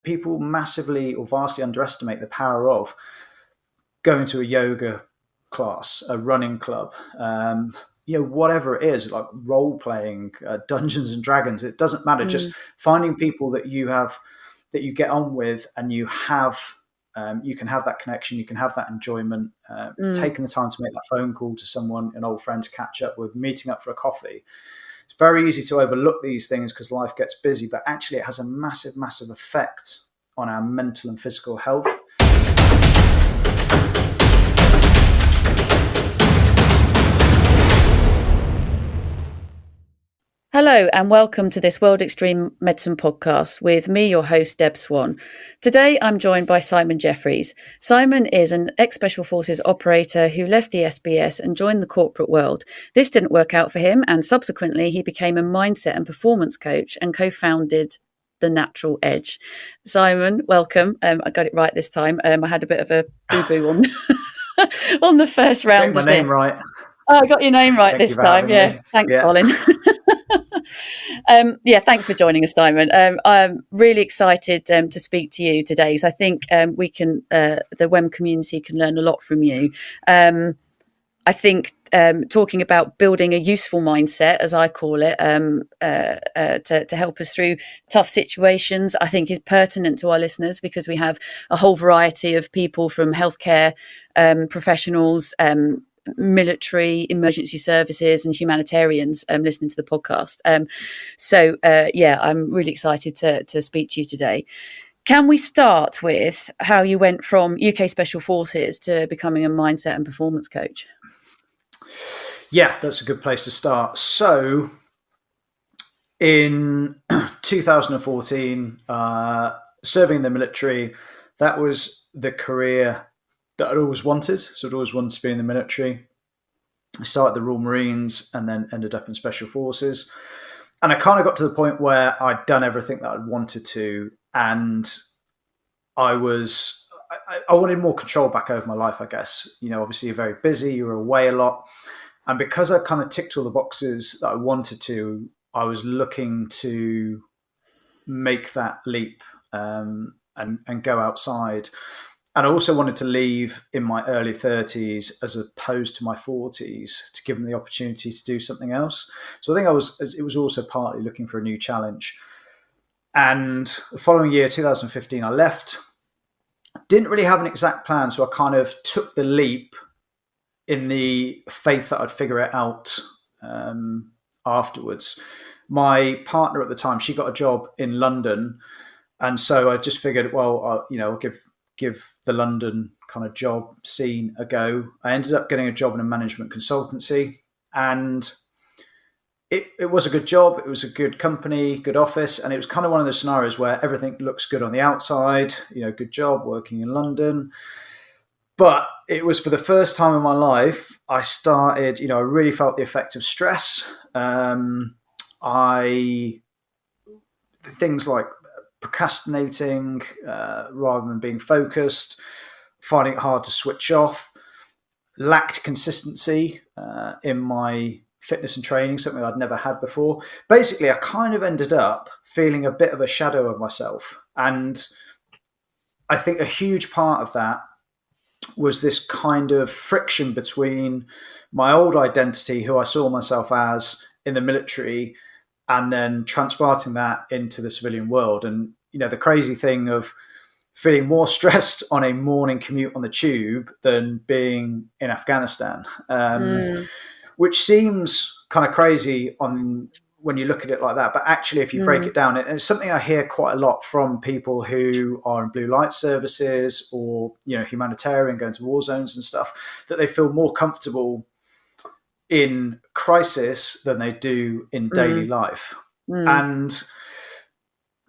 people massively or vastly underestimate the power of going to a yoga class, a running club, whatever it is, like role playing, Dungeons and Dragons. It doesn't matter. Just finding people that you get on with, and you can have that connection, you can have that enjoyment. Taking the time to make that phone call to someone, an old friend to catch up with, meeting up for a coffee. It's very easy to overlook these things because life gets busy, but actually it has a massive, massive effect on our mental and physical health. Hello and welcome to this World Extreme Medicine podcast with me, your host, Deb Swann. Today I'm joined by Simon Jeffries. Simon is an ex-Special Forces operator who left the SBS and joined the corporate world. This didn't work out for him, and subsequently he became a mindset and performance coach and co-founded The Natural Edge. Simon, welcome. I got it right this time. I had a bit of a boo-boo on, on the first round Get my name right. Oh, I got your name right this time. Yeah, thanks, Colin. Thanks for joining us, Simon. I'm really excited to speak to you today, because I think the WEM community can learn a lot from you. I think talking about building a useful mindset, as I call it, to help us through tough situations, I think is pertinent to our listeners, because we have a whole variety of people from healthcare professionals, military, emergency services and humanitarians listening to the podcast. I'm really excited to speak to you today. Can we start with how you went from UK Special Forces to becoming a mindset and performance coach? Yeah, that's a good place to start. So in 2014, serving in the military, that was the career that I'd always wanted. So I'd always wanted to be in the military. I started the Royal Marines and then ended up in Special Forces. And I kind of got to the point where I'd done everything that I'd wanted to. And I wanted more control back over my life, I guess. Obviously you're very busy, you're away a lot. And because I kind of ticked all the boxes that I wanted to, I was looking to make that leap and go outside. And I also wanted to leave in my early 30s as opposed to my 40s, to give them the opportunity to do something else. So I think it was also partly looking for a new challenge. And the following year, 2015, I left. Didn't really have an exact plan, so I kind of took the leap in the faith that I'd figure it out afterwards. My partner at the time, she got a job in London. And so I just figured, well, I'll give the London kind of job scene a go. I ended up getting a job in a management consultancy, and it was a good job. It was a good company, good office. And it was kind of one of those scenarios where everything looks good on the outside, good job working in London. But it was for the first time in my life, I started, I really felt the effect of stress. Things like procrastinating rather than being focused, finding it hard to switch off, lacked consistency in my fitness and training, something I'd never had before. Basically, I kind of ended up feeling a bit of a shadow of myself. And I think a huge part of that was this kind of friction between my old identity, who I saw myself as in the military, and then transplanting that into the civilian world. And, the crazy thing of feeling more stressed on a morning commute on the tube than being in Afghanistan, which seems kind of crazy when you look at it like that. But actually, if you break it down, it's something I hear quite a lot from people who are in blue light services or, humanitarian, going to war zones and stuff, that they feel more comfortable in crisis than they do in daily life. And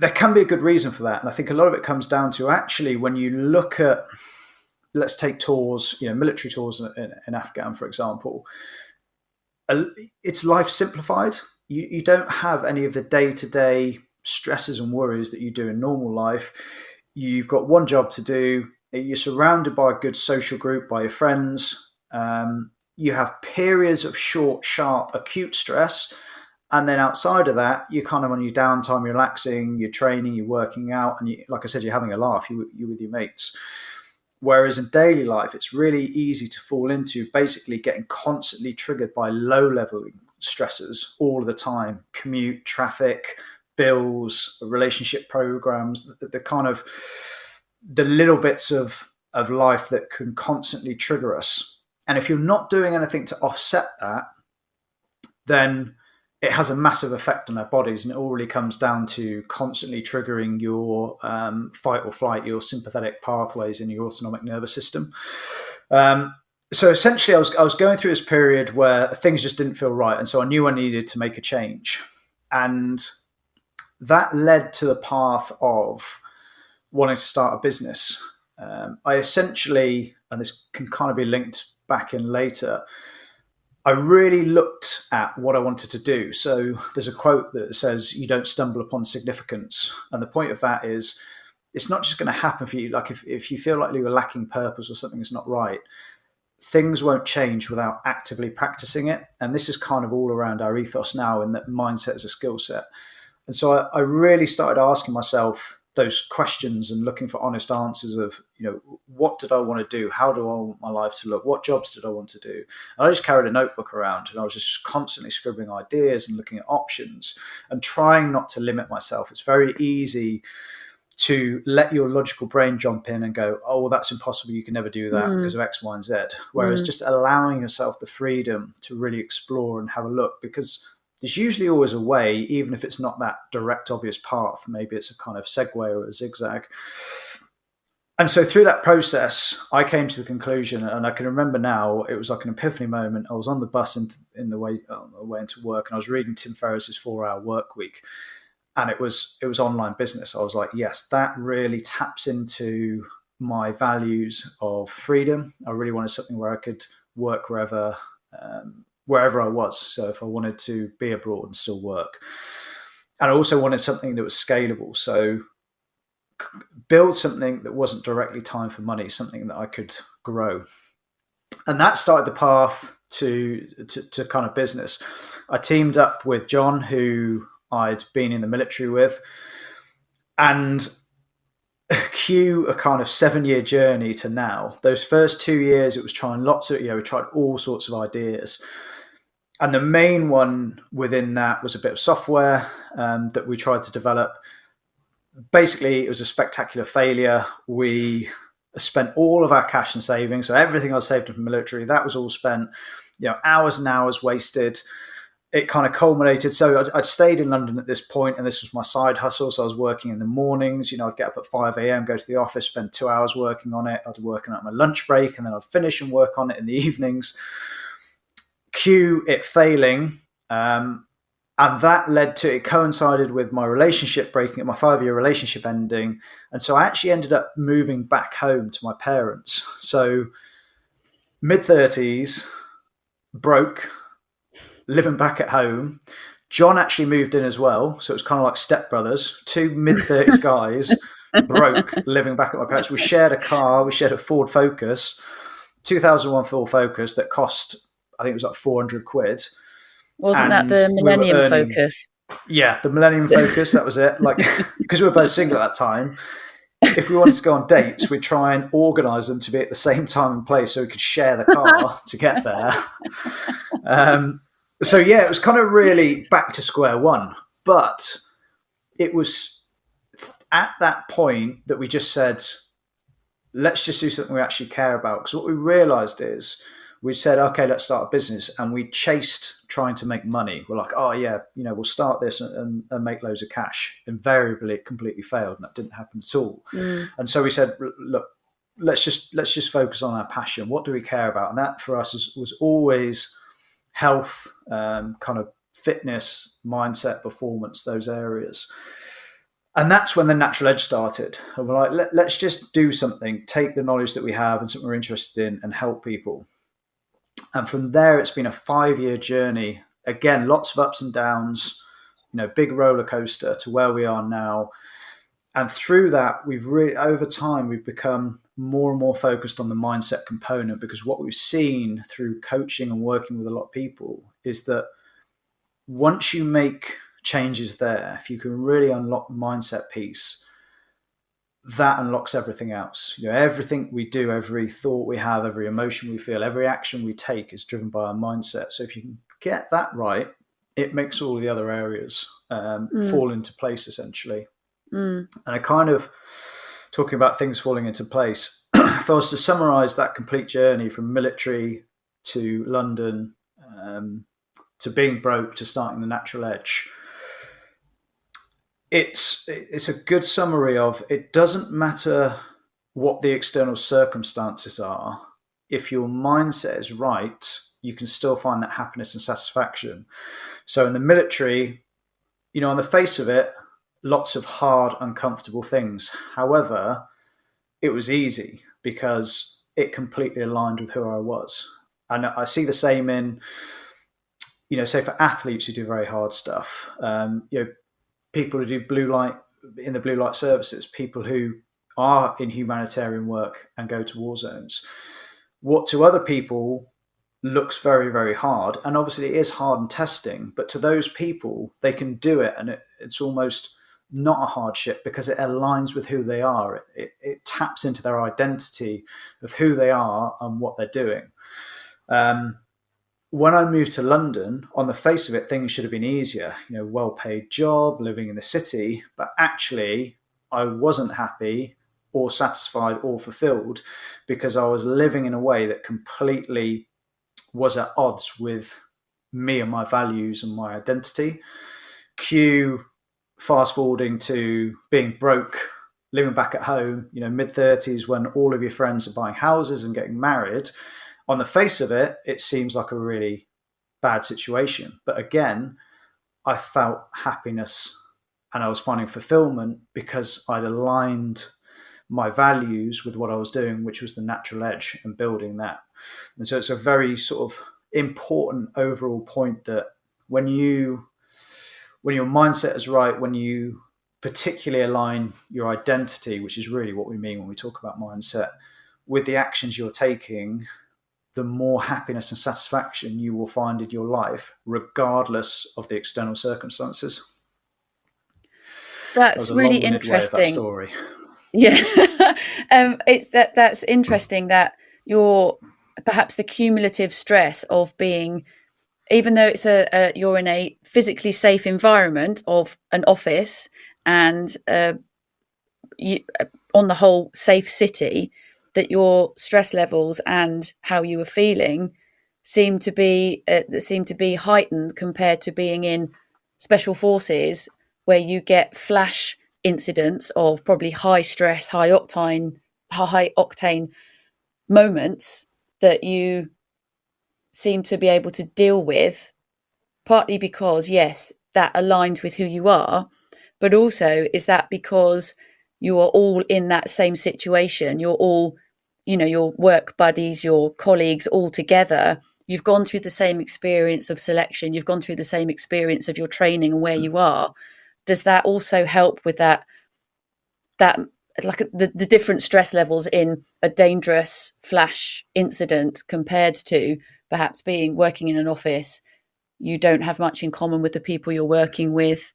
there can be a good reason for that. And I think a lot of it comes down to, actually, when you look at, let's take tours, military tours in Afghan, for example, it's life simplified. You don't have any of the day-to-day stresses and worries that you do in normal life. You've got one job to do. You're surrounded by a good social group, by your friends. You have periods of short, sharp, acute stress, And then outside of that, you're kind of on your downtime, you're relaxing, you're training, you're working out, and like I said, you're having a laugh, you're with your mates. Whereas in daily life, it's really easy to fall into basically getting constantly triggered by low-level stressors all the time: commute, traffic, bills, relationship programs, the kind of the little bits of life that can constantly trigger us. And if you're not doing anything to offset that, then it has a massive effect on our bodies, and it all really comes down to constantly triggering your fight or flight, your sympathetic pathways in your autonomic nervous system. So essentially, I was going through this period where things just didn't feel right, and so I knew I needed to make a change, and that led to the path of wanting to start a business. I essentially, and this can kind of be linked back in later, I really looked at what I wanted to do. So there's a quote that says, "You don't stumble upon significance." And the point of that is, it's not just going to happen for you. Like if you feel like you're lacking purpose or something is not right, things won't change without actively practicing it. And this is kind of all around our ethos now, in that mindset is a skill set. And so I really started asking myself those questions and looking for honest answers of, what did I want to do? How do I want my life to look? What jobs did I want to do? And I just carried a notebook around, and I was just constantly scribbling ideas and looking at options and trying not to limit myself. It's very easy to let your logical brain jump in and go, "Oh, well, that's impossible. You can never do that because of X, Y, and Z." Whereas just allowing yourself the freedom to really explore and have a look, because there's usually always a way, even if it's not that direct, obvious path. Maybe it's a kind of segue or a zigzag. And so through that process, I came to the conclusion, and I can remember now, it was like an epiphany moment. I was on the bus on the way into work, and I was reading Tim Ferriss's 4-Hour Work Week, and it was online business. I was like, yes, that really taps into my values of freedom. I really wanted something where I could work wherever I was. So if I wanted to be abroad and still work. And I also wanted something that was scalable. So build something that wasn't directly tied for money, something that I could grow. And that started the path to kind of business. I teamed up with John, who I'd been in the military with, and cue a kind of 7-year journey to now. Those first 2 years, it was trying we tried all sorts of ideas. And the main one within that was a bit of software that we tried to develop. Basically, it was a spectacular failure. We spent all of our cash and savings. So everything I saved from the military, that was all spent, hours and hours wasted. It kind of culminated. So I'd stayed in London at this point, and this was my side hustle. So I was working in the mornings. I'd get up at 5 a.m., go to the office, spend 2 hours working on it. I'd work on it at my lunch break, and then I'd finish and work on it in the evenings. Cue it failing, and that it coincided with my relationship breaking, my 5-year relationship ending, and so I actually ended up moving back home to my parents. So mid-30s, broke, living back at home. John actually moved in as well, so it was kind of like stepbrothers, 2 mid-30s guys, broke, living back at my parents. We shared a car, we shared a Ford Focus, 2001 Ford Focus that cost, I think it was like 400 quid. Wasn't that the Millennium Focus? Yeah, the Millennium Focus, that was it. Like, because we were both single at that time, if we wanted to go on dates, we'd try and organise them to be at the same time and place so we could share the car to get there. So yeah, it was kind of really back to square one. But it was at that point that we just said, let's just do something we actually care about. Because what we realised is, we said, okay, let's start a business. And we chased trying to make money. We're like, oh yeah, we'll start this and make loads of cash. Invariably, it completely failed, and that didn't happen at all. And so we said, look, let's just focus on our passion. What do we care about? And that for us was always health, kind of fitness, mindset, performance, those areas. And that's when the natural edge started. And we're like, let's just do something, take the knowledge that we have and something we're interested in, and help people. And from there, it's been a 5-year journey. Again, lots of ups and downs, big roller coaster to where we are now. And through that, over time, we've become more and more focused on the mindset component, because what we've seen through coaching and working with a lot of people is that once you make changes there, if you can really unlock the mindset piece, that unlocks everything else. Everything we do, every thought we have, every emotion we feel, every action we take is driven by our mindset. So if you can get that right, it makes all the other areas fall into place, essentially. And I kind of, talking about things falling into place, if I was to summarize that complete journey from military to London, to being broke, to starting the Natural Edge, it's a good summary of, it doesn't matter what the external circumstances are. If your mindset is right, you can still find that happiness and satisfaction. So in the military, on the face of it, lots of hard, uncomfortable things. However, it was easy because it completely aligned with who I was. And I see the same in, say for athletes who do very hard stuff, people who do blue light services, people who are in humanitarian work and go to war zones. What to other people looks very, very hard, and obviously it is hard and testing, but to those people, they can do it, and it's almost not a hardship because it aligns with who they are. It taps into their identity of who they are and what they're doing. When I moved to London, on the face of it, things should have been easier. Well-paid job, living in the city, but actually I wasn't happy or satisfied or fulfilled because I was living in a way that completely was at odds with me and my values and my identity. Fast forwarding to being broke, living back at home, mid-30s, when all of your friends are buying houses and getting married. On the face of it, it seems like a really bad situation. But again, I felt happiness and I was finding fulfillment because I'd aligned my values with what I was doing, which was the Natural Edge and building that. And so it's a very sort of important overall point that when your mindset is right, when you particularly align your identity, which is really what we mean when we talk about mindset, with the actions you're taking, the more happiness and satisfaction you will find in your life, regardless of the external circumstances. That's really interesting. That story. Yeah, that's interesting that perhaps the cumulative stress of being, even though it's you're in a physically safe environment of an office and on the whole safe city, that your stress levels and how you were feeling seem to be heightened compared to being in special forces, where you get flash incidents of probably high stress, high octane moments that you seem to be able to deal with, partly because, yes, that aligns with who you are, but also is that because you are all in that same situation. You're all, your work buddies, your colleagues, all together. You've gone through the same experience of selection. You've gone through the same experience of your training and where you are. Does that also help with that like the different stress levels in a dangerous flash incident compared to perhaps working in an office? You don't have much in common with the people you're working with,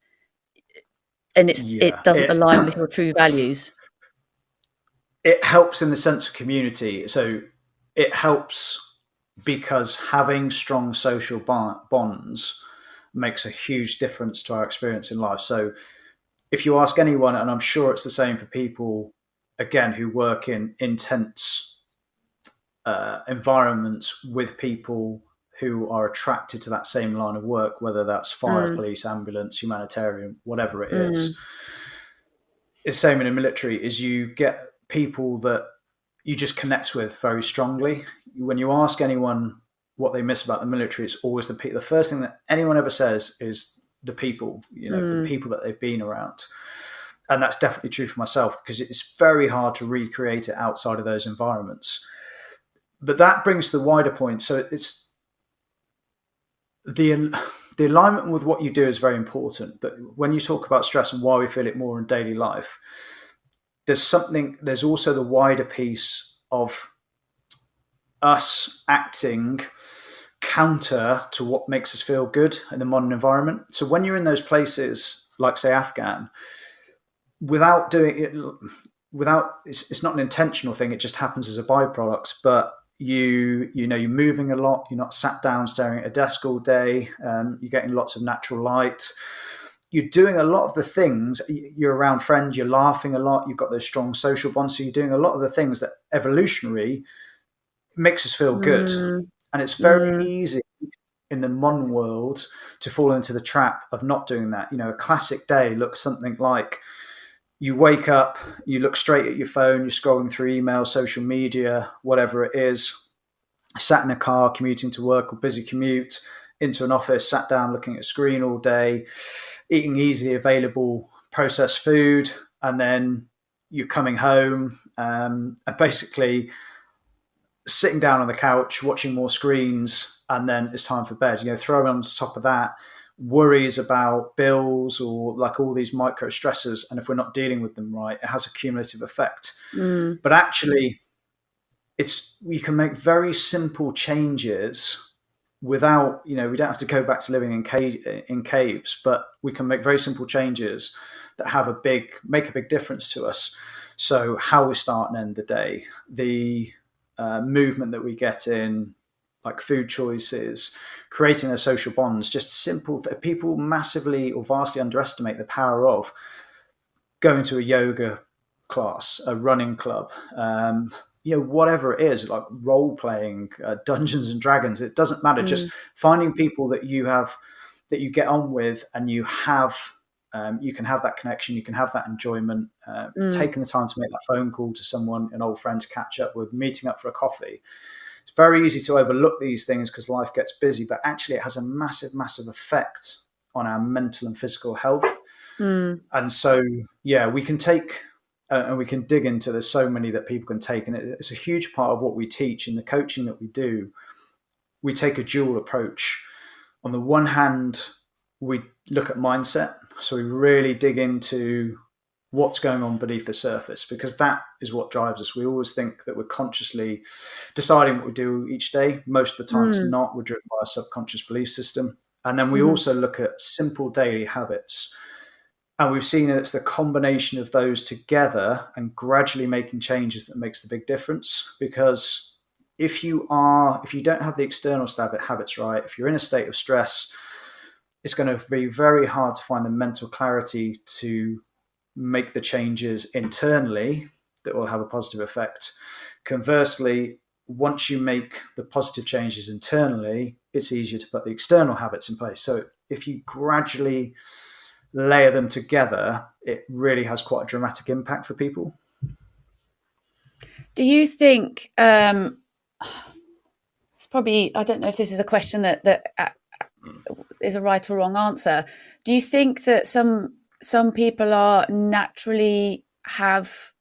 and it doesn't align with your true values. It helps in the sense of community. So it helps because having strong social bonds makes a huge difference to our experience in life. So if you ask anyone, and I'm sure it's the same for people, again, who work in intense environments with people who are attracted to that same line of work, whether that's fire, police, ambulance, humanitarian, whatever it is. It's the same in the military, is you get people that you just connect with very strongly. When you ask anyone what they miss about the military, it's always the first thing that anyone ever says is the people, the people that they've been around. And that's definitely true for myself, because it's very hard to recreate it outside of those environments. But that brings to the wider point. So it's the alignment with what you do is very important. But when you talk about stress and why we feel it more in daily life, there's also the wider piece of us acting counter to what makes us feel good in the modern environment. So when you're in those places, like say Afghan, without doing it, it's not an intentional thing. It just happens as a byproduct. But you're moving a lot. You're not sat down staring at a desk all day. You're getting lots of natural light. You're doing a lot of the things. You're around friends. You're laughing a lot. You've got those strong social bonds. So you're doing a lot of the things that evolutionary makes us feel good. And it's very easy in the modern world to fall into the trap of not doing that. A classic day looks something like you wake up, you look straight at your phone, you're scrolling through email, social media, whatever it is, sat in a car, commuting to work or busy commute, into an office, sat down looking at a screen all day, eating easily available processed food, and then you're coming home and basically sitting down on the couch, watching more screens, and then it's time for bed. Throw on top of that worries about bills or like all these micro stressors, and if we're not dealing with them right, it has a cumulative effect. But actually, we can make very simple changes without, we don't have to go back to living in caves, but we can make very simple changes that make a big difference to us. So how we start and end the day, the movement that we get in, like food choices, creating those social bonds, just simple. People massively or vastly underestimate the power of going to a yoga class, a running club, whatever it is, like role playing, Dungeons and Dragons. It doesn't matter. Just finding people that you get on with, and you can have that connection, you can have that enjoyment, taking the time to make that phone call to someone, an old friend to catch up with, meeting up for a coffee. It's very easy to overlook these things because life gets busy, but actually it has a massive, massive effect on our mental and physical health. And so, we can take and we can dig into, there's so many that people can take. And it's a huge part of what we teach in the coaching that we do. We take a dual approach. On the one hand, we look at mindset. So we really dig into what's going on beneath the surface, because that is what drives us. We always think that we're consciously deciding what we do each day. Most of the time it's not. We're driven by a subconscious belief system. And then we also look at simple daily habits. And we've seen that it's the combination of those together and gradually making changes that makes the big difference. Because if you don't have the external habits right, if you're in a state of stress, it's going to be very hard to find the mental clarity to make the changes internally that will have a positive effect. Conversely, once you make the positive changes internally, it's easier to put the external habits in place. So if you gradually layer them together, it really has quite a dramatic impact for people. Do you think it's probably, I don't know if this is a question that is a right or wrong answer. Do you think that some people are naturally have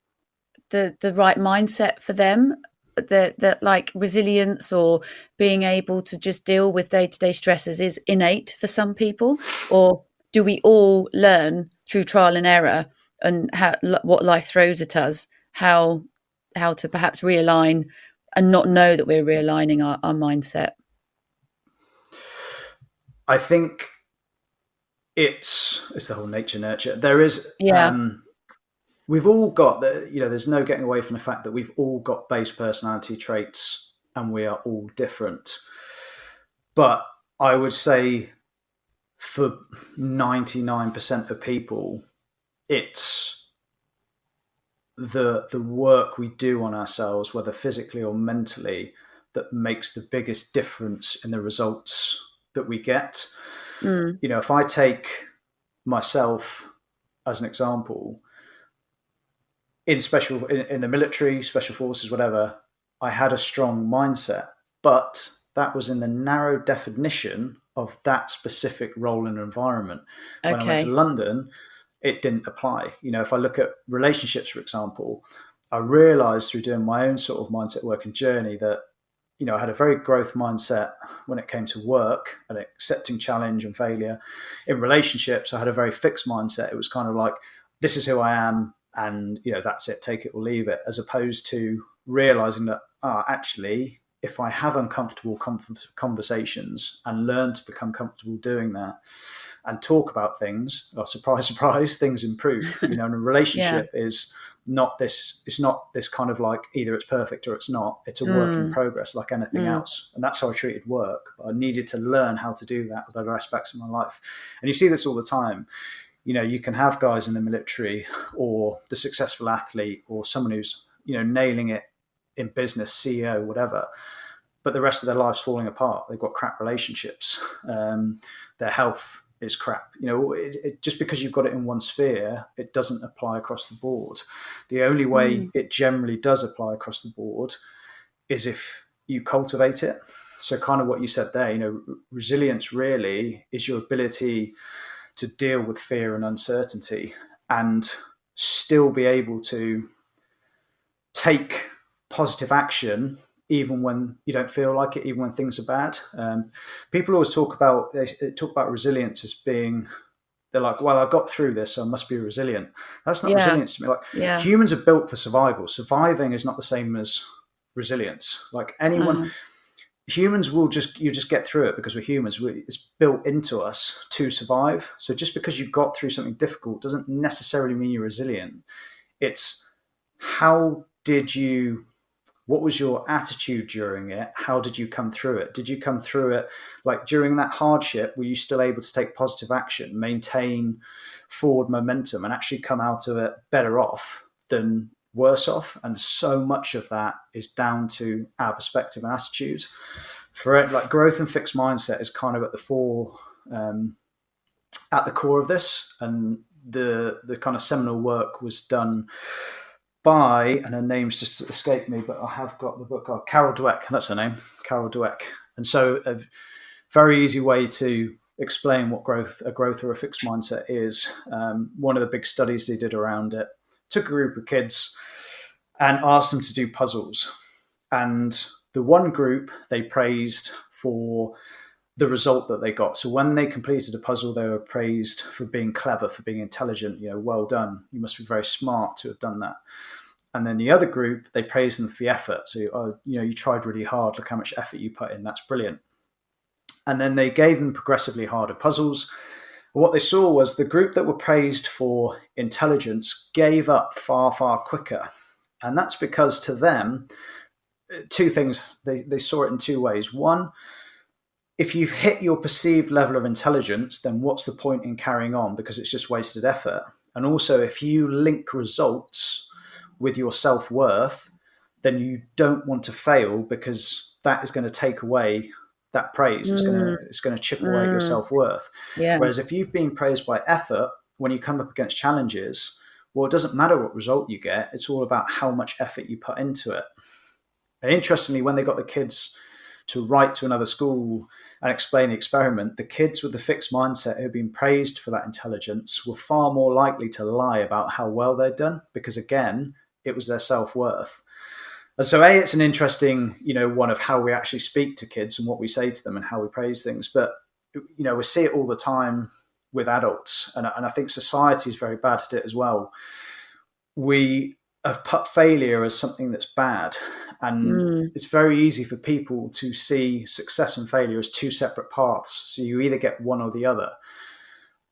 the right mindset for them, that like resilience or being able to just deal with day-to-day stresses is innate for some people? Or do we all learn through trial and error and what life throws at us, how to perhaps realign and not know that we're realigning our mindset? I think it's the whole nature nurture. There is, we've all got there's no getting away from the fact that we've all got base personality traits and we are all different. But I would say for 99% of people, it's the work we do on ourselves, whether physically or mentally, that makes the biggest difference in the results that we get. If I take myself as an example, in the military, special forces, whatever, I had a strong mindset, but that was in the narrow definition of that specific role and environment. When I went to London, it didn't apply. If I look at relationships, for example, I realized through doing my own sort of mindset work and journey that, I had a very growth mindset when it came to work and accepting challenge and failure. In relationships, I had a very fixed mindset. It was kind of like, this is who I am, and that's it, take it or leave it, as opposed to realizing that actually if I have uncomfortable conversations and learn to become comfortable doing that and talk about things, or surprise, surprise, things improve. And a relationship is not this, it's not this kind of like either it's perfect or it's not. It's a work in progress like anything else. And that's how I treated work. But I needed to learn how to do that with other aspects of my life. And you see this all the time. You can have guys in the military or the successful athlete or someone who's, nailing it in business, CEO, whatever, but the rest of their life's falling apart. They've got crap relationships. Their health is crap. Just because you've got it in one sphere, it doesn't apply across the board. The only way it generally does apply across the board is if you cultivate it. So kind of what you said there, resilience really is your ability to deal with fear and uncertainty and still be able to take positive action even when you don't feel like it, even when things are bad. People always talk about resilience as being, they're like, well, I got through this, so I must be resilient. That's not resilience to me. Like humans are built for survival. Surviving is not the same as resilience. Like anyone, humans you just get through it because we're humans. It's built into us to survive. So just because you got through something difficult doesn't necessarily mean you're resilient. It's what was your attitude during it? How did you come through it? Did you come through it like during that hardship? Were you still able to take positive action, maintain forward momentum, and actually come out of it better off than worse off? And so much of that is down to our perspective and attitude. For it, like growth and fixed mindset is kind of at the core of this. And the kind of seminal work was done by, and her name's just escaped me, but I have got the book, Carol Dweck, that's her name, Carol Dweck. And so a very easy way to explain what a growth or a fixed mindset is. One of the big studies they did around it, took a group of kids and asked them to do puzzles. And the one group they praised for the result that they got. So when they completed a puzzle, they were praised for being clever, for being intelligent, well done. You must be very smart to have done that. And then the other group, they praised them for the effort. So, you tried really hard. Look how much effort you put in. That's brilliant. And then they gave them progressively harder puzzles. But what they saw was the group that were praised for intelligence gave up far, far quicker. And that's because to them, two things, they saw it in two ways. One, if you've hit your perceived level of intelligence, then what's the point in carrying on? Because it's just wasted effort. And also, if you link results with your self-worth, then you don't want to fail because that is going to take away that praise. It's going to chip away at your self-worth. Yeah. Whereas if you've been praised by effort, when you come up against challenges, well, it doesn't matter what result you get. It's all about how much effort you put into it. And interestingly, when they got the kids to write to another school and explain the experiment, the kids with the fixed mindset who had been praised for that intelligence were far more likely to lie about how well they'd done because, again, it was their self-worth. And so, it's an interesting, one of how we actually speak to kids and what we say to them and how we praise things. But, we see it all the time with adults. And I think society is very bad at it as well. We have put failure as something that's bad. And it's very easy for people to see success and failure as two separate paths. So you either get one or the other.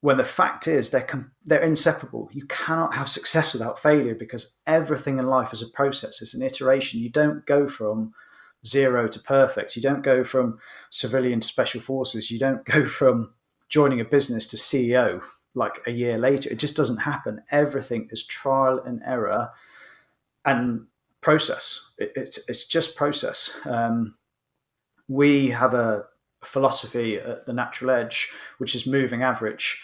When the fact is they're inseparable. You cannot have success without failure because everything in life is a process. It's an iteration. You don't go from 0 to perfect. You don't go from civilian to special forces. You don't go from joining a business to CEO like a year later. It just doesn't happen. Everything is trial and error and process. It's just process. We have a philosophy at the Natural Edge, which is moving average.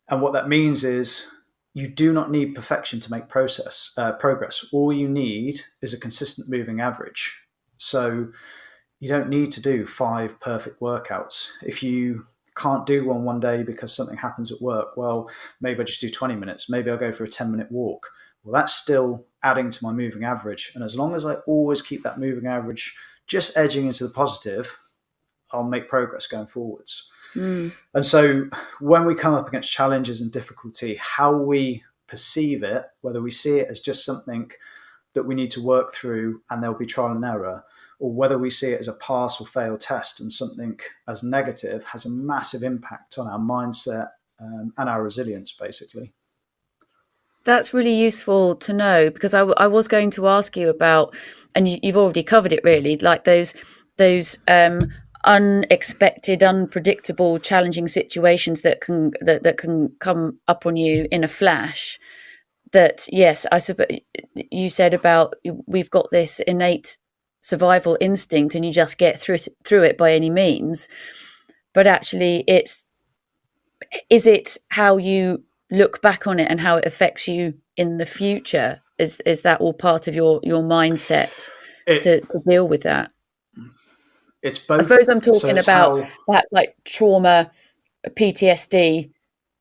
And what that means is you do not need perfection to make progress. All you need is a consistent moving average. So you don't need to do 5 perfect workouts. If you can't do one day because something happens at work, well, maybe I just do 20 minutes. Maybe I'll go for a 10-minute walk. Well, that's still adding to my moving average. And as long as I always keep that moving average just edging into the positive, I'll make progress going forwards. And so when we come up against challenges and difficulty, how we perceive it, whether we see it as just something that we need to work through and there'll be trial and error, or whether we see it as a pass or fail test and something as negative, has a massive impact on our mindset and our resilience, basically. That's really useful to know, because I was going to ask you about, and you've already covered it really, like those unexpected, unpredictable, challenging situations that can come up on you in a flash. That, yes, I suppose you said about we've got this innate survival instinct and you just get through it by any means. But actually, is it how you look back on it and how it affects you in the future? Is that all part of your mindset to deal with that? It's both. I suppose I'm talking about how perhaps like trauma, PTSD,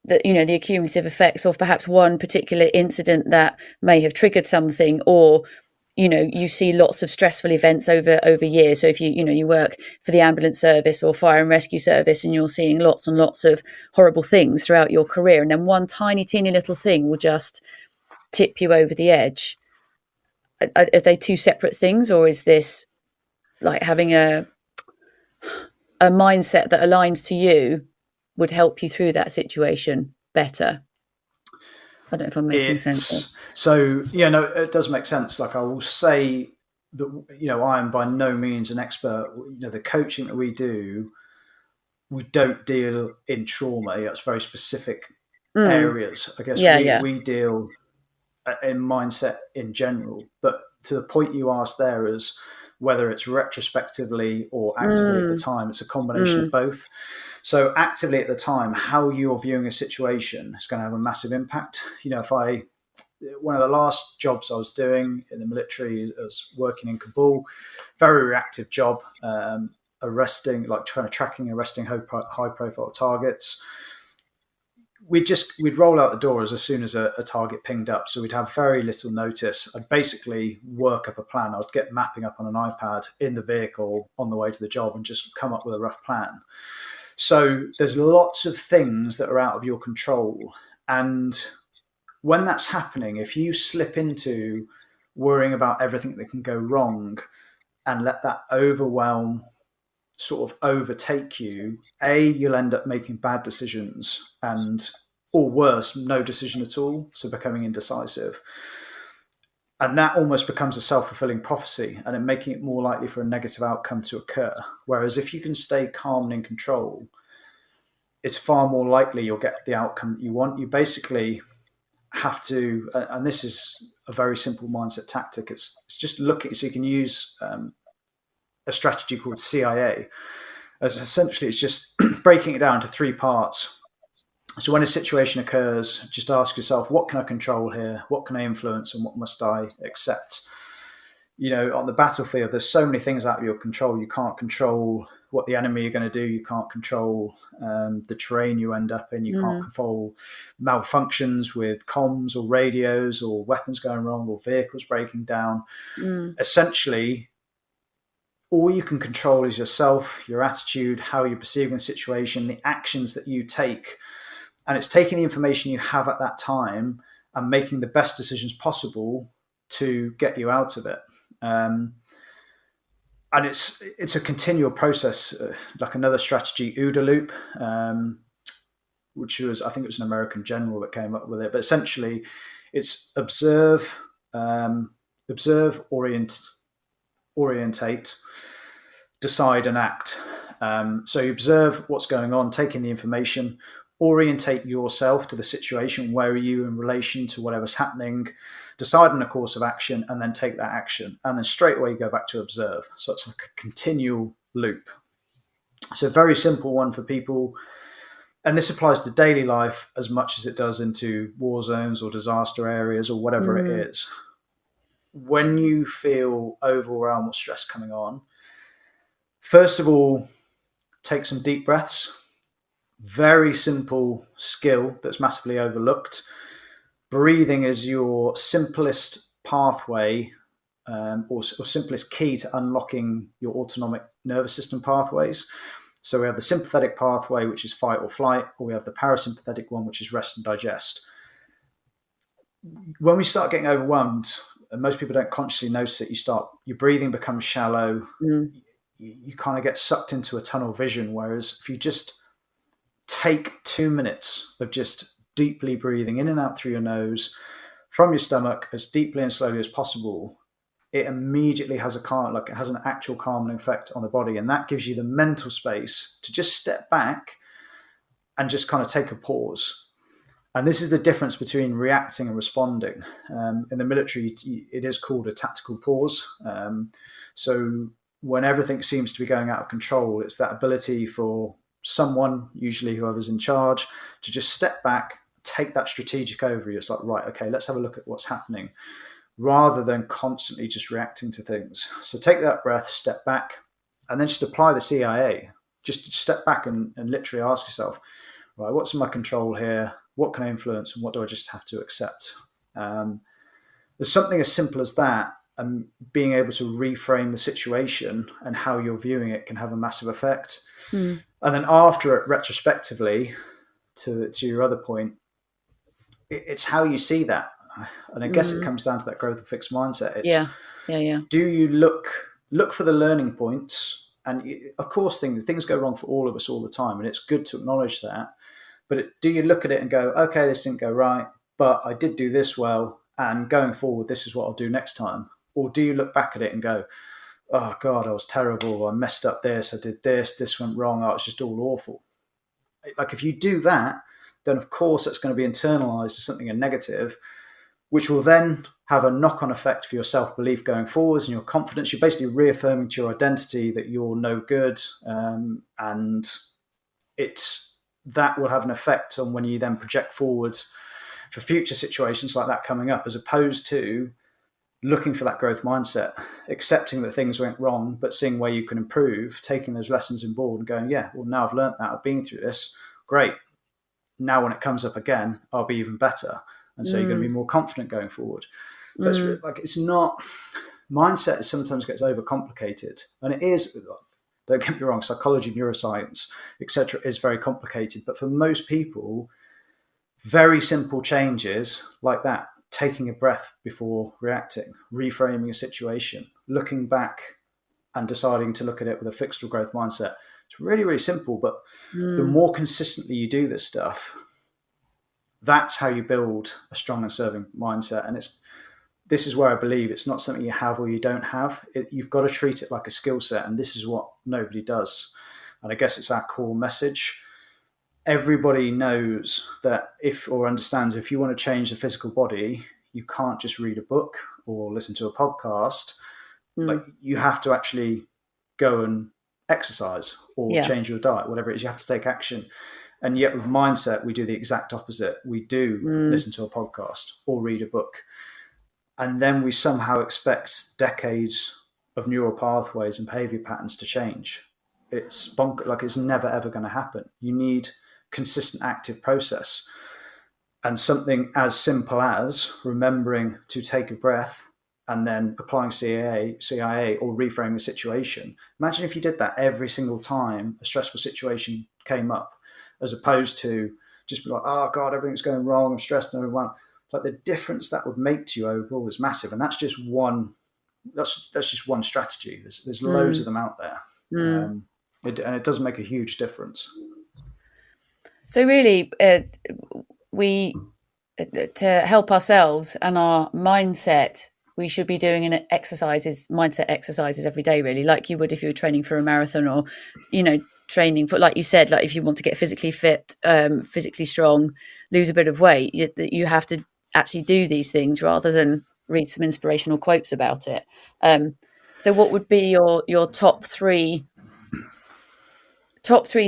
that, the accumulative effects of perhaps one particular incident that may have triggered something, or you see lots of stressful events over years. So if you work for the ambulance service or fire and rescue service, and you're seeing lots and lots of horrible things throughout your career, and then one tiny teeny little thing will just tip you over the edge. Are they two separate things, or is this like having a mindset that aligns to you would help you through that situation better? I don't know if I'm making sense. So, it does make sense. Like, I will say that, I am by no means an expert. The coaching that we do, we don't deal in trauma. It's very specific areas. I guess we deal in mindset in general. But to the point you asked there is whether it's retrospectively or actively at the time, it's a combination of both. So actively at the time, how you're viewing a situation is going to have a massive impact. One of the last jobs I was doing in the military, I was working in Kabul, very reactive job, arresting high profile targets. We'd roll out the door as soon as a target pinged up. So we'd have very little notice. I'd basically work up a plan. I'd get mapping up on an iPad in the vehicle on the way to the job and just come up with a rough plan. So there's lots of things that are out of your control. And when that's happening, if you slip into worrying about everything that can go wrong and let that overwhelm sort of overtake you, you'll end up making bad decisions, or worse, no decision at all, so becoming indecisive. And that almost becomes a self-fulfilling prophecy, and it making it more likely for a negative outcome to occur. Whereas if you can stay calm and in control, it's far more likely you'll get the outcome that you want. You basically have to, and this is a very simple mindset tactic, it's just looking, so you can use a strategy called CIA. Essentially, it's just breaking it down to three parts. So when a situation occurs, just ask yourself, what can I control here? What can I influence? And what must I accept? On the battlefield, there's so many things out of your control. You can't control what the enemy are going to do. You can't control the terrain you end up in. You can't control malfunctions with comms or radios or weapons going wrong or vehicles breaking down. Essentially, all you can control is yourself, your attitude, how you're perceiving the situation, the actions that you take. And it's taking the information you have at that time and making the best decisions possible to get you out of it. And it's a continual process, like another strategy, OODA loop, which was, I think it was an American general that came up with it. But essentially, it's observe, orientate, decide, and act. So you observe what's going on, taking the information, orientate yourself to the situation. Where are you in relation to whatever's happening? Decide on a course of action, and then take that action. And then straight away you go back to observe. So it's like a continual loop. So a very simple one for people. And this applies to daily life as much as it does into war zones or disaster areas or whatever it is. When you feel overwhelmed or stress coming on, first of all, take some deep breaths. Very simple skill that's massively overlooked. Breathing is your simplest pathway or simplest key to unlocking your autonomic nervous system pathways. So we have the sympathetic pathway, which is fight or flight, or we have the parasympathetic one, which is rest and digest. When we start getting overwhelmed, and most people don't consciously notice it. Your breathing becomes shallow. You kind of get sucked into a tunnel vision. Whereas if you just take 2 minutes of just deeply breathing in and out through your nose from your stomach as deeply and slowly as possible, it immediately has it has an actual calming effect on the body. And that gives you the mental space to just step back and just kind of take a pause. And this is the difference between reacting and responding. In the military, it is called a tactical pause. So when everything seems to be going out of control, it's that ability for someone, usually whoever's in charge, to just step back, take that strategic overview. It's like, right, okay, let's have a look at what's happening, rather than constantly just reacting to things. So take that breath, step back, and then just apply the CIA. Just step back and literally ask yourself, right, what's in my control here? What can I influence, and what do I just have to accept? There's something as simple as that, and being able to reframe the situation and how you're viewing it can have a massive effect. And then after it, retrospectively, to your other point, it's how you see that. And I guess it comes down to that growth of fixed mindset. It's, do you look for the learning points? And of course, things go wrong for all of us all the time, and it's good to acknowledge that. But do you look at it and go, okay, this didn't go right, but I did do this well, and going forward, this is what I'll do next time? Or do you look back at it and go, oh God, I was terrible, I messed up this, I did this went wrong, oh, it's just all awful. Like, if you do that, then of course that's going to be internalized as something negative, which will then have a knock-on effect for your self-belief going forwards and your confidence. You're basically reaffirming to your identity that you're no good, and that will have an effect on when you then project forwards for future situations like that coming up, as opposed to looking for that growth mindset, accepting that things went wrong, but seeing where you can improve, taking those lessons on board and going, yeah, well, now I've learned that, I've been through this, great. Now when it comes up again, I'll be even better. And so you're going to be more confident going forward. But it's not, mindset sometimes gets overcomplicated. And it is, don't get me wrong, psychology, neuroscience, etc., is very complicated. But for most people, very simple changes like that, taking a breath before reacting, reframing a situation, looking back and deciding to look at it with a fixed or growth mindset. It's really, really simple. But the more consistently you do this stuff, that's how you build a strong and serving mindset. And this is where I believe it's not something you have or you don't have. You've got to treat it like a skill set. And this is what nobody does. And I guess it's our core message. Everybody knows that understands if you want to change the physical body, you can't just read a book or listen to a podcast. Like, you have to actually go and exercise or change your diet, whatever it is. You have to take action. And yet with mindset, we do the exact opposite. We do listen to a podcast or read a book. And then we somehow expect decades of neural pathways and behavior patterns to change. It's it's never, ever going to happen. You need consistent active process. And something as simple as remembering to take a breath and then applying CIA or reframing the situation. Imagine if you did that every single time a stressful situation came up, as opposed to just be like, oh God, everything's going wrong, I'm stressed, and everyone. Like, the difference that would make to you overall is massive. And that's just one strategy. There's loads of them out there. And it does make a huge difference. So really, to help ourselves and our mindset, we should be doing mindset exercises every day, really, like you would if you were training for a marathon, or, training for, like you said, like if you want to get physically fit, physically strong, lose a bit of weight, you have to actually do these things rather than read some inspirational quotes about it. So what would be your top three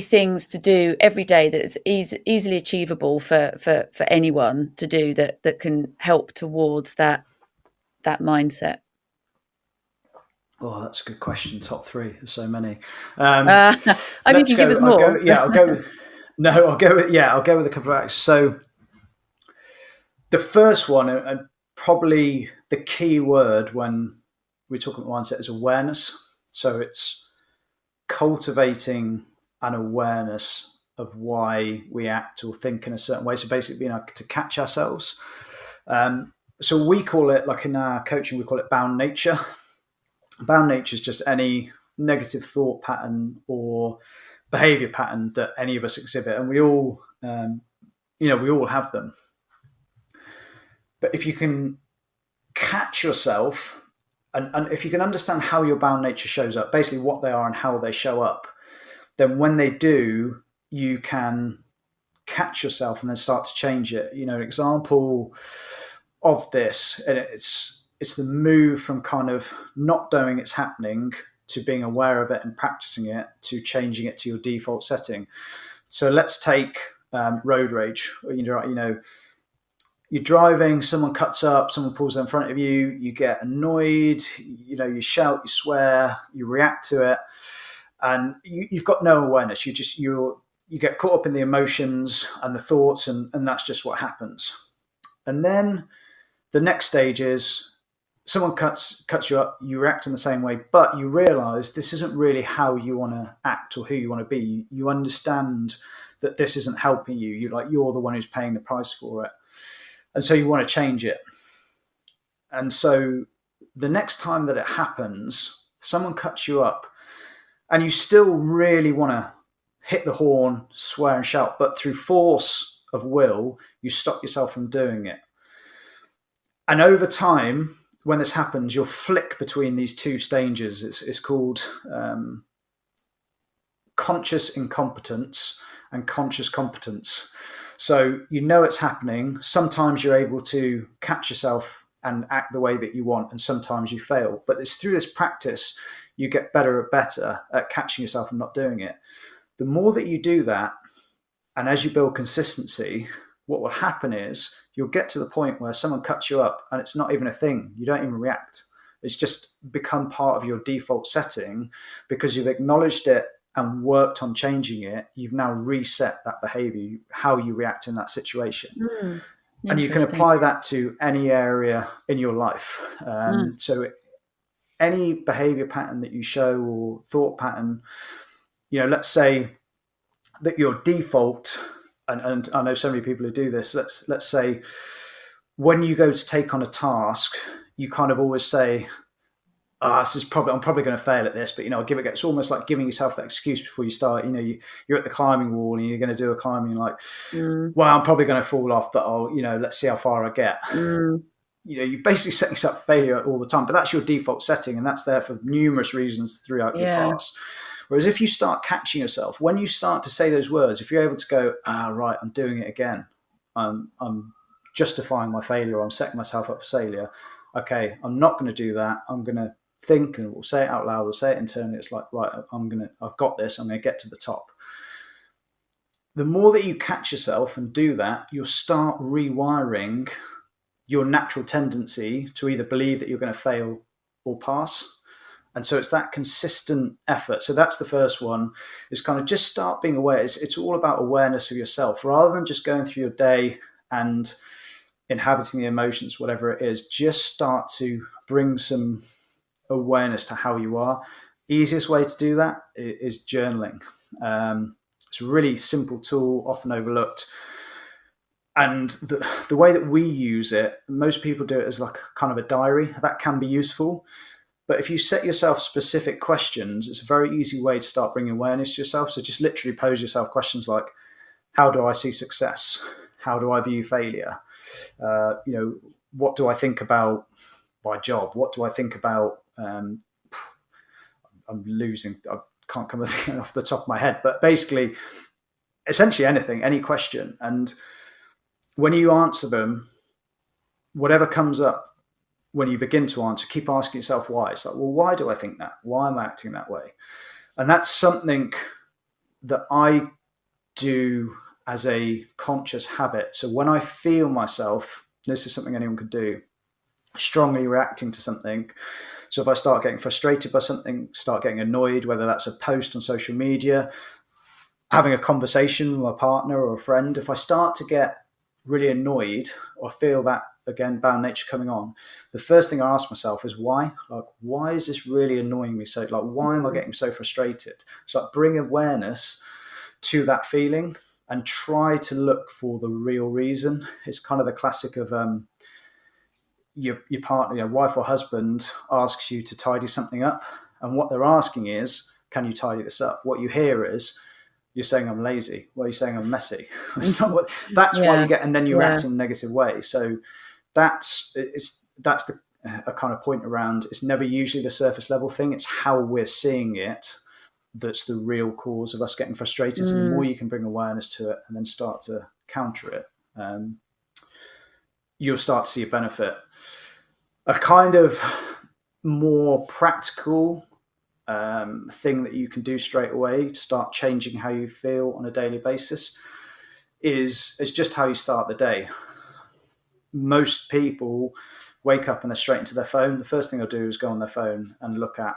things to do every day that's easily achievable for anyone to do that can help towards that mindset? Oh, that's a good question. Top three. There's so many. I mean, you give us more. I'll go with a couple of acts. So the first one, and probably the key word when we talk about mindset, is awareness. So it's cultivating an awareness of why we act or think in a certain way. So basically being able to catch ourselves. So we call it, like in our coaching, we call it bound nature. Bound nature is just any negative thought pattern or behavior pattern that any of us exhibit, and we all, we all have them. But if you can catch yourself, and if you can understand how your bound nature shows up, basically what they are and how they show up, then when they do, you can catch yourself and then start to change it. An example of this, and it's the move from kind of not knowing it's happening to being aware of it and practicing it to changing it to your default setting. So let's take road rage. You're driving, someone cuts up, someone pulls in front of you, you get annoyed, you shout, you swear, you react to it, and you've got no awareness. You get caught up in the emotions and the thoughts, and that's just what happens. And then the next stage is someone cuts you up, you react in the same way, but you realize this isn't really how you want to act or who you want to be. You understand that this isn't helping you. You're the one who's paying the price for it. And so you want to change it. And so the next time that it happens, someone cuts you up and you still really want to hit the horn, swear and shout, but through force of will, you stop yourself from doing it. And over time, when this happens, you'll flick between these two stages. It's called conscious incompetence and conscious competence. So it's happening. Sometimes you're able to catch yourself and act the way that you want, and sometimes you fail. But it's through this practice you get better at catching yourself and not doing it. The more that you do that, and as you build consistency, what will happen is you'll get to the point where someone cuts you up and it's not even a thing. You don't even react. It's just become part of your default setting because you've acknowledged it and worked on changing it. You've now reset that behavior, how you react in that situation. And you can apply that to any area in your life. So any behavior pattern that you show or thought pattern, let's say that your default, and I know so many people who do this, let's say when you go to take on a task, you kind of always say, I'm probably going to fail at this, but I'll give it. It's almost like giving yourself that excuse before you start. You're at the climbing wall and you're going to do a climb, and you're like, well, I'm probably going to fall off, but let's see how far I get. You basically set yourself up failure all the time, but that's your default setting, and that's there for numerous reasons throughout your past. Whereas if you start catching yourself, when you start to say those words, if you're able to go, right, I'm doing it again. I'm justifying my failure. I'm setting myself up for failure. Okay, I'm not going to do that. I'm going to think, and we'll say it out loud. We'll say it internally. It's like, right, I've got this. I'm going to get to the top. The more that you catch yourself and do that, you'll start rewiring your natural tendency to either believe that you're going to fail or pass. And so it's that consistent effort. So that's the first one, is kind of just start being aware. It's all about awareness of yourself rather than just going through your day and inhabiting the emotions, whatever it is. Just start to bring some awareness to how you are. Easiest way to do that is journaling. It's a really simple tool, often overlooked. And the way that we use it, most people do it as like kind of a diary. That can be useful. But if you set yourself specific questions, it's a very easy way to start bringing awareness to yourself. So just literally pose yourself questions like, how do I see success? How do I view failure? What do I think about my job? What do I think about, I'm losing, I can't come off the top of my head, but basically, essentially anything, any question. And when you answer them, whatever comes up, when you begin to answer, keep asking yourself why. It's like, well, why do I think that? Why am I acting that way? And that's something that I do as a conscious habit. So when I feel myself, this is something anyone could do, strongly reacting to something. So if I start getting frustrated by something, start getting annoyed, whether that's a post on social media, having a conversation with a partner or a friend, if I start to get really annoyed or feel that, again, bound nature coming on, the first thing I ask myself is why? Like, why is this really annoying me? So like, why am I getting so frustrated? So like, bring awareness to that feeling and try to look for the real reason. It's kind of the classic of, your partner, your wife or husband asks you to tidy something up, and what they're asking is, can you tidy this up? What you hear is, you're saying I'm lazy. Well, you're saying I'm messy. It's not what. That's why you get, and then you react in a negative way. So that's the a kind of point around. It's never usually the surface level thing. It's how we're seeing it that's the real cause of us getting frustrated. So the more you can bring awareness to it and then start to counter it, you'll start to see a benefit. A kind of more practical thing that you can do straight away to start changing how you feel on a daily basis is just how you start the day. Most people wake up and they're straight into their phone. The first thing they'll do is go on their phone and look at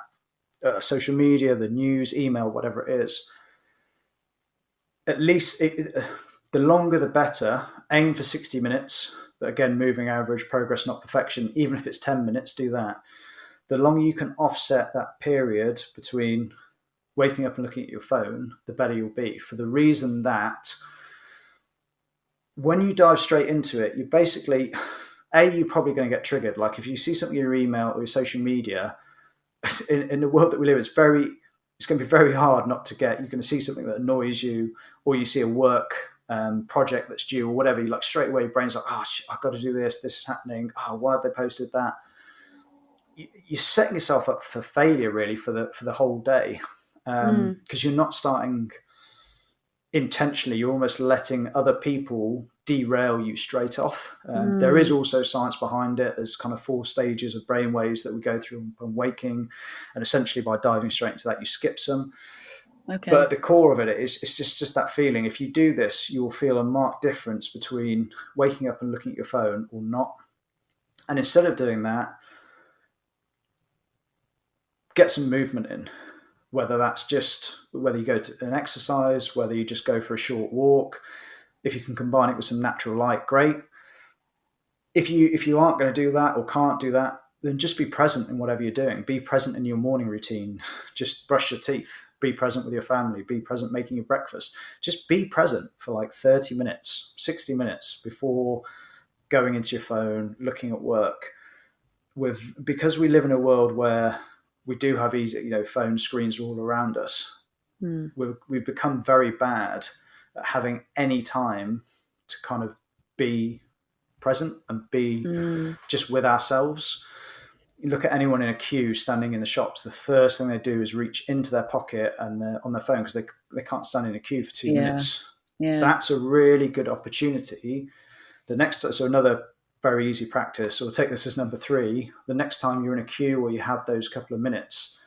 social media, the news, email, whatever it is. At least the longer the better. Aim for 60 minutes. But again, moving average, progress, not perfection. Even if it's 10 minutes, do that. The longer you can offset that period between waking up and looking at your phone, the better you'll be. For the reason that when you dive straight into it, you basically, you're probably going to get triggered. Like if you see something in your email or your social media, in the world that we live in, it's going to be very hard not to get, you're going to see something that annoys you, or you see a work project that's due or whatever. You like straight away, your brain's like, I've got to do this is happening. Why have they posted that? You're setting yourself up for failure really for the whole day, because you're not starting intentionally. You're almost letting other people derail you straight off. There is also science behind it. There's kind of 4 stages of brainwaves that we go through when waking, and essentially by diving straight into that, you skip some. Okay. But at the core of it is it's just that feeling. If you do this, you'll feel a marked difference between waking up and looking at your phone or not. And instead of doing that, get some movement in. Whether you go to an exercise, whether you just go for a short walk. If you can combine it with some natural light, great. If you aren't going to do that or can't do that, then just be present in whatever you're doing. Be present in your morning routine. Just brush your teeth. Be present with your family. Be present making your breakfast. Just be present for like 30 minutes, 60 minutes before going into your phone, looking at work. Because we live in a world where we do have easy, phone screens are all around us. We've become very bad at having any time to kind of be present and be just with ourselves. You look at anyone in a queue standing in the shops, the first thing they do is reach into their pocket and they're on their phone because they can't stand in a queue for 2 minutes. Yeah. That's a really good opportunity. So another very easy practice, or take this as number 3, the next time you're in a queue or you have those couple of minutes,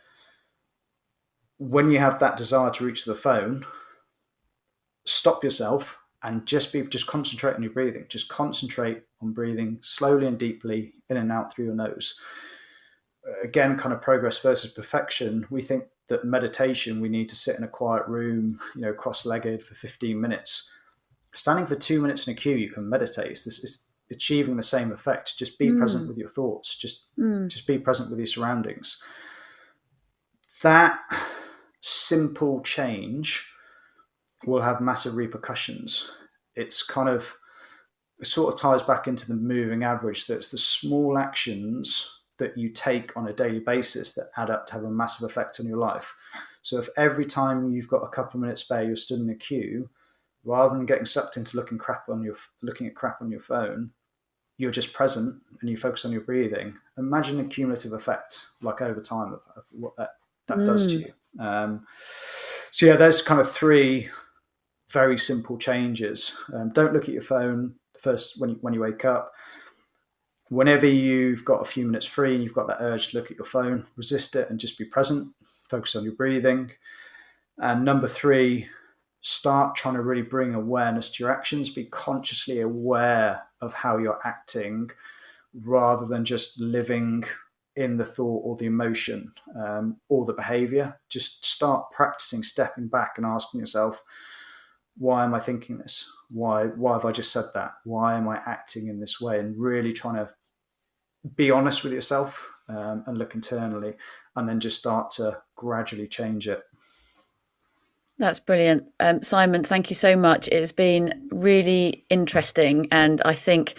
when you have that desire to reach the phone, stop yourself and just concentrate on your breathing. Just concentrate on breathing slowly and deeply in and out through your nose. Again, kind of progress versus perfection. We think that meditation, we need to sit in a quiet room, cross-legged for 15 minutes. Standing for 2 minutes in a queue, you can meditate. It's achieving the same effect. Just be present with your thoughts. Just be present with your surroundings. That simple change will have massive repercussions. It sort of ties back into the moving average. That's the small actions that you take on a daily basis that add up to have a massive effect on your life. So if every time you've got a couple of minutes spare, you're stood in a queue, rather than getting sucked into looking at crap on your phone, you're just present and you focus on your breathing. Imagine a cumulative effect, like over time, of what that does to you. So yeah, there's kind of 3 very simple changes. Don't look at your phone first when you wake up. Whenever you've got a few minutes free and you've got that urge to look at your phone, resist it and just be present. Focus on your breathing. And number 3, start trying to really bring awareness to your actions. Be consciously aware of how you're acting rather than just living in the thought or the emotion or the behavior. Just start practicing stepping back and asking yourself, why am I thinking this? Why have I just said that? Why am I acting in this way? And really trying to be honest with yourself and look internally, and then just start to gradually change it. That's brilliant. Simon, thank you so much. It's been really interesting. And I think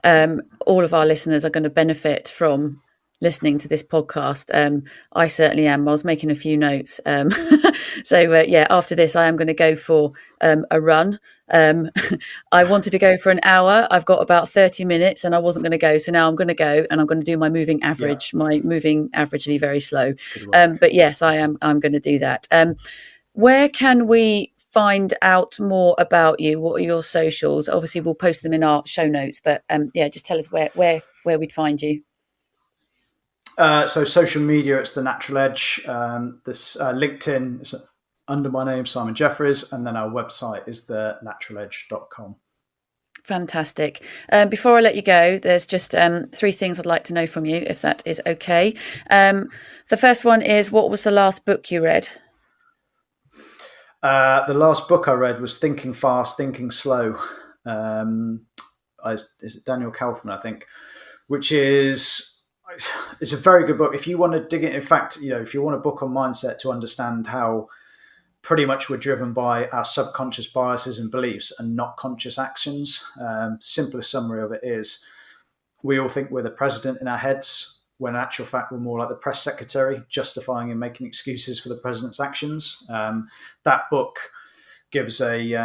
all of our listeners are going to benefit from listening to this podcast. I certainly am. I was making a few notes. After this, I am going to go for a run. I wanted to go for an hour. I've got about 30 minutes and I wasn't going to go. So now I'm going to go and I'm going to do my moving average, my moving averagely very slow. But yes, I'm going to do that. Where can we find out more about you? What are your socials? Obviously, we'll post them in our show notes, but just tell us where we'd find you. So social media, it's The Natural Edge. This LinkedIn is under my name, Simon Jeffries, and then our website is thenaturaledge.com. Fantastic. Before I let you go, there's just 3 things I'd like to know from you, if that is okay. The first one is, what was the last book you read? The last book I read was Thinking Fast, Thinking Slow. Is it Daniel Kahneman, I think, which is, it's a very good book. If you want to dig in fact, if you want a book on mindset to understand how pretty much we're driven by our subconscious biases and beliefs and not conscious actions. Simplest summary of it is we all think we're the president in our heads, when in actual fact we're more like the press secretary, justifying and making excuses for the president's actions. That book gives it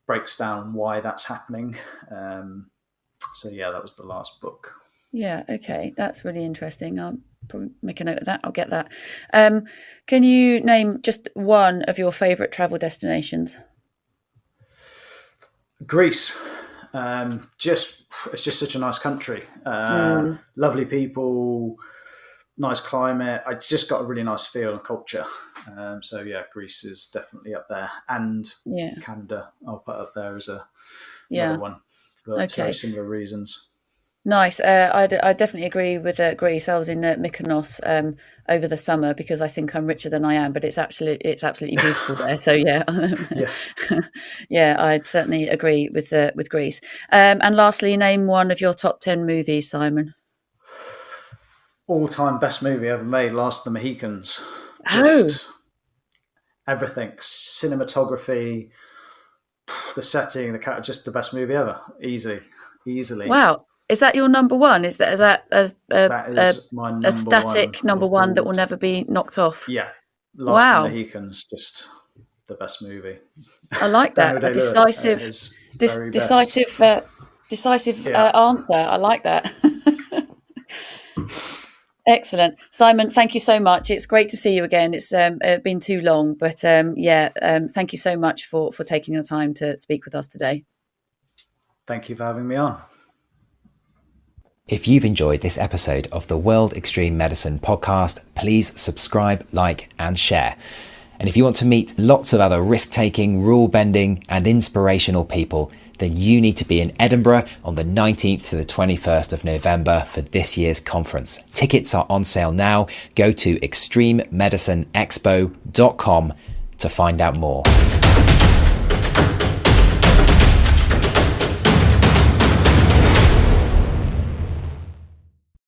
breaks down why that's happening. That was the last book. Yeah, okay. That's really interesting. I'll probably make a note of that. I'll get that. Can you name just one of your favourite travel destinations? Greece. It's just such a nice country. Lovely people, nice climate. I just got a really nice feel and culture. Greece is definitely up there. And Canada, I'll put up there as another one for very similar reasons. Nice. I definitely agree with Greece. I was in Mykonos over the summer because I think I'm richer than I am, but it's absolutely beautiful there. So I'd certainly agree with Greece. And lastly, name one of your top 10 movies, Simon. All-time best movie ever made, Last of the Mohicans. Just everything, cinematography, the setting, the character, just the best movie ever. Easily. Wow. Is that your number one? Is that my number static number one that will never be knocked off? Yeah. Last of the Mohicans, just the best movie. I like that. A decisive answer. I like that. Excellent. Simon, thank you so much. It's great to see you again. It's been too long, but thank you so much for taking your time to speak with us today. Thank you for having me on. If you've enjoyed this episode of the World Extreme Medicine podcast, please subscribe, like, and share. And if you want to meet lots of other risk-taking, rule-bending, and inspirational people, then you need to be in Edinburgh on the 19th to the 21st of November for this year's conference. Tickets are on sale now. Go to extrememedicineexpo.com to find out more.